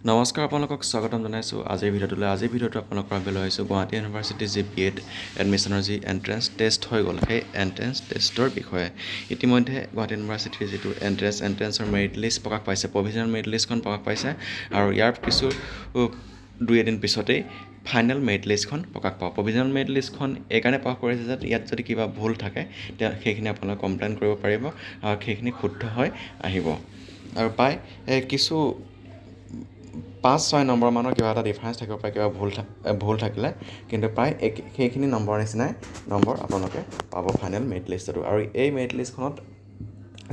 নমস্কাৰ আপোনালোকক স্বাগতম জনাইছোঁ আজিৰ ভিডিঅ'টো আপোনালোকৰ বাবে লৈ আহিছোঁ গুৱাহাটী ইউনিভাৰ্চিটিৰ যি বি এড এডমিশ্যনৰ যি এণ্ট্ৰেঞ্চ টেষ্ট হৈ গ'ল সেই এণ্ট্ৰেঞ্চ টেষ্টৰ বিষয়ে ইতিমধ্যে গুৱাহাটী ইউনিভাৰ্চিটিৰ যিটো এণ্ট্ৰেঞ্চৰ মেৰিট লিষ্ট প্ৰকাশ পাইছে প্ৰভিজনেল মেৰিট লিষ্টখন প্ৰকাশ পাইছে আৰু ইয়াৰ কিছু দুই এদিন পিছতেই ফাইনেল মেৰিট লিষ্টখন প্ৰকাশ পাব প্ৰভিজনেল মেৰিট লিষ্টখন এইকাৰণে প্ৰকাশ কৰিছে যে ইয়াত যদি কিবা ভুল থাকে তেতিয়া সেইখিনি আপোনালোকে কমপ্লেইন কৰিব পাৰিব আৰু সেইখিনি শুদ্ধ হৈ আহিব আৰু প্ৰায় কিছু 5-6 নম্বৰ মানৰ কিবা এটা ডিফাৰেঞ্চ থাকিব পাৰে কিবা ভুল থাকিলে কিন্তু প্ৰায় সেইখিনি নম্বৰ নিচিনাই নম্বৰ আপোনালোকে পাব ফাইনেল মেৰিট লিষ্টতো আৰু এই মেৰিট লিষ্টখনত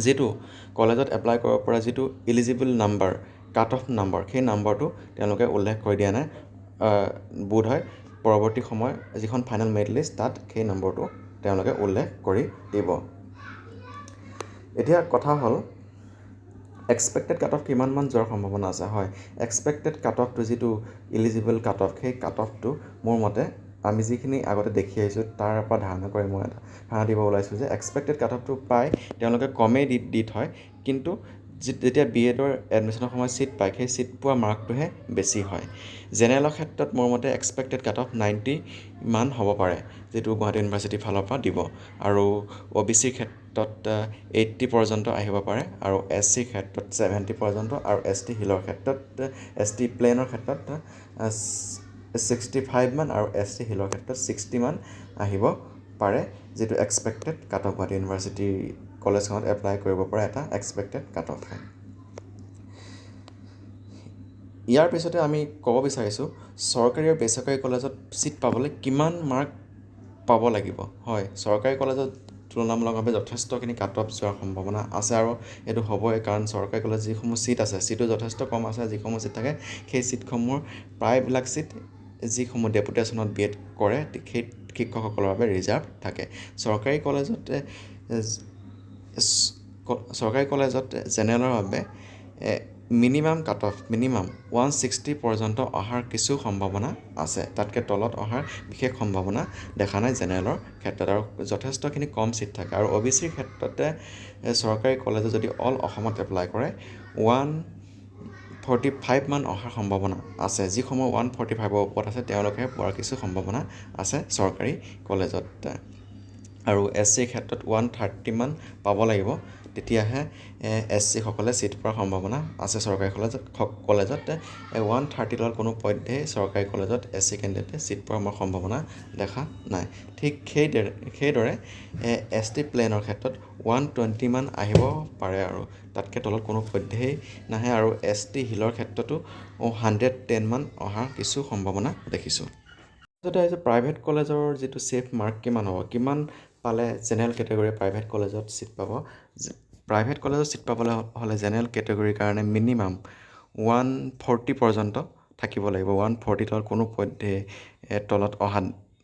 যিটো কলেজত এপ্লাই কৰিব পৰা যিটো eligible number cut off number সেই নাম্বাৰটো তেওঁলোকে উল্লেখ কৰি দিয়া নাই বোধ হয় পৰৱৰ্তী সময় যিখন ফাইনেল মেৰিট লিষ্ট তাত সেই নম্বৰটো তেওঁলোকে উল্লেখ কৰি দিব এতিয়া কথা হ'ল এক্সপেক্টেড কাট অফ কিমানমান যোৱাৰ সম্ভাৱনা আছে হয় এক্সপেক্টেড কাট অফটো যিটো ইলিজিবল কাট অফ সেই কাট অফটো মোৰ মতে আমি যিখিনি আগতে দেখি আহিছোঁ তাৰ পৰা ধাৰণা কৰি মই এটা ধাৰণা দিব ওলাইছোঁ যে এক্সপেক্টেড কাট অফটো প্ৰায় তেওঁলোকে কমেই দি থয় কিন্তু যেতিয়া বি এডৰ এডমিশ্যনৰ সময়ত ছিট পায় সেই ছিট পোৱা মাৰ্কটোহে বেছি হয় জেনেৰেলৰ ক্ষেত্ৰত মোৰ মতে এক্সপেক্টেড কাট অফ 90 মান হ'ব পাৰে যিটো গুৱাহাটী ইউনিভাৰ্চিটিৰ ফালৰ পৰা দিব আৰু OBCৰ ক্ষেত্ৰত 80 পৰ্যন্ত আহিব পাৰে আৰু SCৰ ক্ষেত্ৰত 70 পৰ্যন্ত আৰু ST হিলৰ ক্ষেত্ৰত ST প্লেনৰ ক্ষেত্ৰত 65 মান আৰু ST হিলৰ ক্ষেত্ৰত 60 মান আহিব পাৰে যিটো expected cut off Guwahati university কলেজখনত এপ্লাই কৰিব পৰা এটা এক্সপেক্টেড কাট অফ হয় ইয়াৰ পিছতে আমি ক'ব বিচাৰিছোঁ চৰকাৰী আৰু বেচৰকাৰী কলেজত ছিট পাবলৈ কিমান মাৰ্ক পাব লাগিব হয় চৰকাৰী কলেজত তুলনামূলকভাৱে যথেষ্টখিনি কাট অফ যোৱাৰ সম্ভাৱনা আছে আৰু এইটো হ'বই কাৰণ চৰকাৰী কলেজ যিসমূহ ছিট আছে ছিটো যথেষ্ট কম আছে যিসমূহ ছিট থাকে সেই ছিটসমূহৰ প্ৰায়বিলাক ছিট যিসমূহ ডেপুটেশ্যনত বি এড কৰে সেই শিক্ষকসকলৰ বাবে ৰিজাৰ্ভ থাকে চৰকাৰী কলেজত জেনেৰেলৰ বাবে মিনিমাম কাট অফ 160 পৰ্যন্ত অহাৰ কিছু সম্ভাৱনা আছে তাতকৈ তলত অহাৰ বিশেষ সম্ভাৱনা দেখা নাই জেনেৰেলৰ ক্ষেত্ৰত আৰু যথেষ্টখিনি কম ছিট থাকে আৰু OBCৰ ক্ষেত্ৰতে চৰকাৰী কলেজে যদি অল অসমত এপ্লাই কৰে 145 মান অহাৰ সম্ভাৱনা আছে যিসমূহ 145ৰ ওপৰত আছে তেওঁলোকে পোৱাৰ কিছু সম্ভাৱনা আছে চৰকাৰী কলেজত আৰু SCৰ ক্ষেত্ৰত 130 মান পাব লাগিব তেতিয়াহে SC সকলে ছিট পোৱাৰ সম্ভাৱনা আছে চৰকাৰী কলেজত 130 তলত কোনো পধ্যেই চৰকাৰী কলেজত SC কেণ্ডিডেটে ছিট পোৱাৰ মোৰ সম্ভাৱনা দেখা নাই ঠিক সেইদৰে ST প্লেনৰ ক্ষেত্ৰত 120 মান আহিব পাৰে আৰু তাতকৈ তলত কোনো পধ্যেই নাহে আৰু ST হিলৰ ক্ষেত্ৰতো 110 মান অহাৰ কিছু সম্ভাৱনা দেখিছোঁ তাৰপিছতে আহিছে প্ৰাইভেট কলেজৰ যিটো ছেফ মাৰ্ক কিমান হ'ব কিমান পালে জেনেৰেল কেটেগৰী প্ৰাইভেট কলেজত ছিট পাব প্ৰাইভেট কলেজত ছিট পাবলৈ হ'লে জেনেৰেল কেটেগৰীৰ কাৰণে মিনিমাম 140 পৰ্যন্ত থাকিব লাগিব 140 তলত কোনো পধ্যে তলত অহা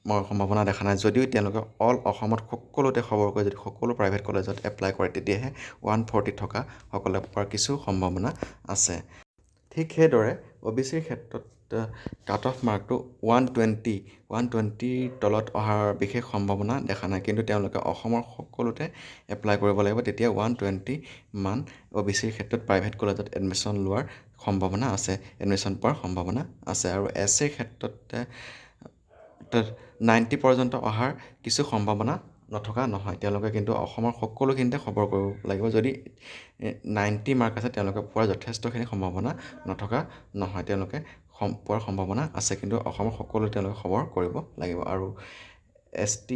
মই সম্ভাৱনা দেখা নাই যদিও তেওঁলোকে অল অসমত সকলোতে খবৰ কৰি যদি সকলো প্ৰাইভেট কলেজত এপ্লাই কৰে তেতিয়াহে 140 থকা সকলে পোৱাৰ কিছু সম্ভাৱনা আছে ঠিক সেইদৰে OBCৰ ক্ষেত্ৰত কাট অফ মাৰ্কটো 120 তলত অহাৰ বিশেষ সম্ভাৱনা দেখা নাই কিন্তু তেওঁলোকে অসমৰ সকলোতে এপ্লাই কৰিব লাগিব তেতিয়া 120 মান OBCৰ ক্ষেত্ৰত প্ৰাইভেট কলেজত এডমিশ্যন লোৱাৰ সম্ভাৱনা আছে এডমিশ্যন পোৱাৰ সম্ভাৱনা আছে আৰু SCৰ ক্ষেত্ৰত 90 পৰ্যন্ত অহাৰ কিছু সম্ভাৱনা নথকা নহয় তেওঁলোকে কিন্তু অসমৰ সকলোখিনিতে খবৰ কৰিব লাগিব যদি 90 মাৰ্ক আছে তেওঁলোকে পোৱাৰ যথেষ্টখিনি সম্ভাৱনা নথকা নহয় তেওঁলোকে পোৱাৰ সম্ভাৱনা আছে কিন্তু অসমৰ সকলো তেওঁলোকে খবৰ কৰিব লাগিব আৰু ST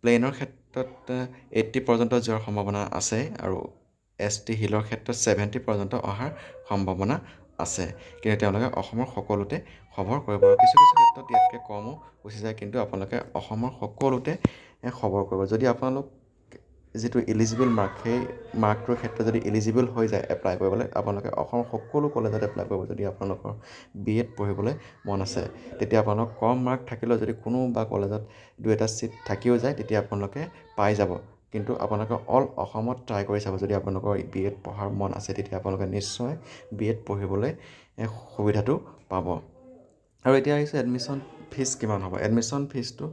প্লেনৰ ক্ষেত্ৰত 80 পৰ্যন্ত যোৱাৰ সম্ভাৱনা আছে আৰু ST হিলৰ ক্ষেত্ৰত 70 পৰ্যন্ত অহাৰ সম্ভাৱনা আছে কিন্তু তেওঁলোকে অসমৰ সকলোতে খবৰ কৰিব আৰু কিছু ক্ষেত্ৰত ইয়াতকৈ কমো গুচি যায় কিন্তু আপোনালোকে অসমৰ সকলোতে খবৰ কৰিব যদি আপোনালোক যিটো ইলিজিবল মাৰ্ক সেই মাৰ্কটোৰ ক্ষেত্ৰত যদি ইলিজিবল হৈ যায় এপ্লাই কৰিবলৈ আপোনালোকে অসমৰ সকলো কলেজত এপ্লাই কৰিব যদি আপোনালোকৰ BEd পঢ়িবলৈ মন আছে তেতিয়া আপোনালোক কম মাৰ্ক থাকিলেও যদি কোনোবা কলেজত দুই এটা ছিট থাকিও যায় তেতিয়া আপোনালোকে পাই যাব কিন্তু আপোনালোকে অল অসমত ট্ৰাই কৰি চাব যদি আপোনালোকৰ BEd পঢ়াৰ মন আছে তেতিয়া আপোনালোকে নিশ্চয় BEd পঢ়িবলৈ সুবিধাটো পাব আৰু এতিয়া আহিছে এডমিশ্যন ফিজ কিমান হ'ব এডমিশ্যন ফিজটো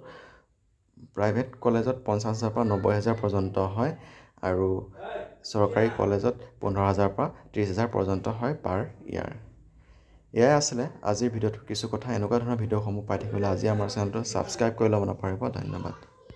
প্ৰাইভেট কলেজত 50,000 পৰা 90,000 পৰ্যন্ত হয় আৰু চৰকাৰী কলেজত 15,000 পৰা 30,000 পৰ্যন্ত হয় পাৰ ইয়াৰ এয়াই আছিলে আজিৰ ভিডিঅ'টোৰ কিছু কথা। এনেকুৱা ধৰণৰ ভিডিঅ'সমূহ পাই থাকিবলৈ আজি আমাৰ চেনেলটো ছাবস্ক্ৰাইব কৰি ল'ব নাপাহৰিব। ধন্যবাদ।